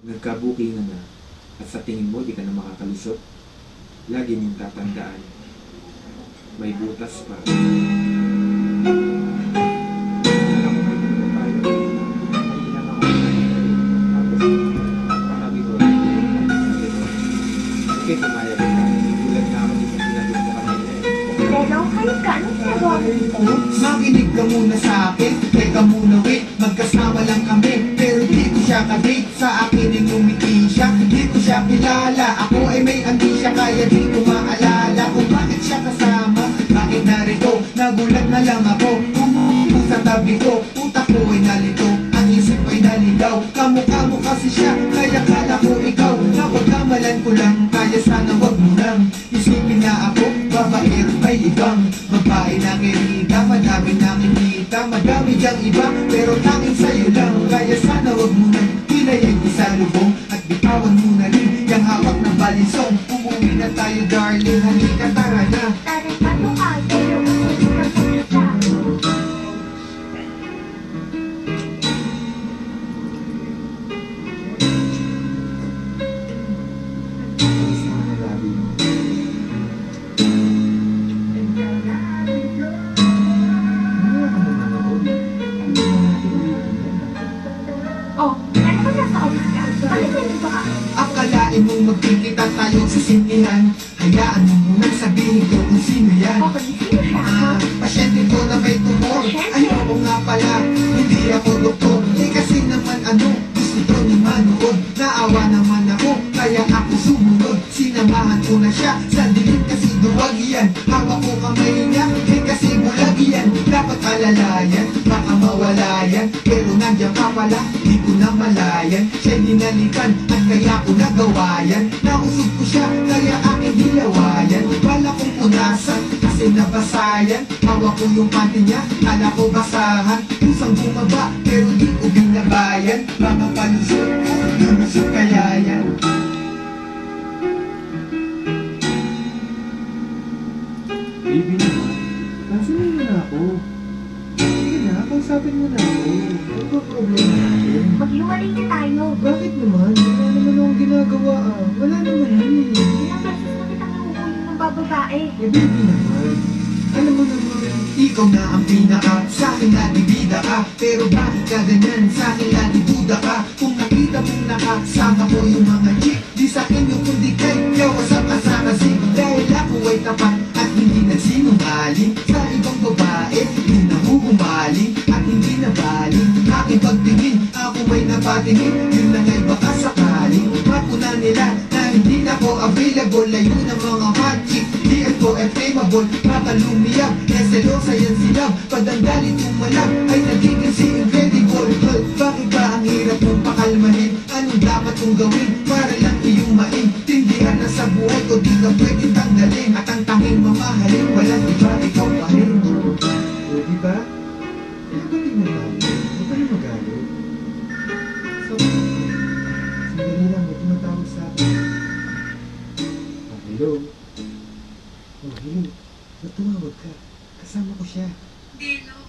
Nagkabukingan na at sa tingin mo di ka na makakalusot, lagi mong tatandaan, may butas pa. Okay, kumaya ka. Tulad na ako dito sinabi mo kanina eh. Pero, halika, anong ginagawa mo dito? Makinig ka muna sa akin, teka muna wait. Magkasama lang kami, pero di ko siya kadate. Sa akin ay ngumiti siya, di ko siya kilala. Ako ay may ambisya, kaya di ko maalala kung bakit siya kasama. Bakit narito, nagulat na lang ako. Kung sa tabi ko, utak ko ay nalito. Ang isip ay naligaw, kamukha mo kasi siya, kaya kala ko ikaw. Napagkamalan ko lang, kaya sana wag mo lang isipin na ako, babae may ibang babae na kirita. Madami nakikita, madami diyang iba, pero tanging sa'yo lang. Kaya sana wag mo nang hinayag isalubong at bitawan mo na rin yung hawak ng balisong. Umuwi na tayo darling, halika tara na. Tarik pa to ka, pero gusto ka sa kita. Oh, ano ba nasa office ka? Bakit nandito ka? Akalain mong magkikita tayo sa sinihan, hayaan mo munang sabihin ko kung sino yan. Okay, sino siya? Pasyente ko na may tumor. Ayoko nga pala, hindi ako doktor. Kasi naman gusto ko ni manood. Naawa naman ako, kaya ako sumunod. Sinamahan ko na siya, sa dilim kasi duwag yan. Hawak ko kamay niya, kasi bulag yan. Dapat alalayan, baka mawala yan. Pero nandiyan ka pala, di ko na malayan. Siya'y hinalikan, at kaya ko nagawa yan. Nausog ko siya, kaya aking hilawayan. Wala kong punasan, kasi nabasayan. Hawak ko yung panty niya, kala ko basahan. Pusang bumaba, pero di ko binabayan. Baka palusot ko, lulusot kaya yan. Baby naman, kansinin mo na ako. Sige na, kausapin mo na ako. Ano ba problema natin? Maghiwalay na tayo. Bakit naman? Wala naman akong ginagawa ah. Wala naman yan eh. Ilang beses na kitang nahuhuli ng bababae. Eh baby naman, alam mo naman. Ikaw na ang pinaka, sa akin lagi bida ka. Pero bakit ka ganyan, sa akin lagi duda ka. Kung nakita mong nakasama ko yung mga chick, di sa akin yung kundi kay kawasap ka sa kasi. Dahil ako ay tapat at hindi nagsinungaling. Sa ibang babae, di na huhumaling at hindi nabaling. Aking pagtingin, ako may napatingin. Yun lang ay baka sakaling mapunan nila na hindi na ko available. Layo ng mga hot chick, di ako flammable. Baka lumiyab, selosa yan sila. Padanggalit umalap, ay nagiging si incredible. Bakit ba ang hirap mong pakalmahin? Anong dapat kong gawin para lang iyong maintindihan na sa buhay ko di ka pwedeng tanggalin. At ang tanging mamahalin, walang iba, ikaw pa rin. O diba? Kaya ba tingnan natin? Huwag ka na magalit. So, sandali lang, may tumatawag sa akin. Oh, hello? Oh, hello? Ba't tumawag ka? Kasama ko siya. Dilo,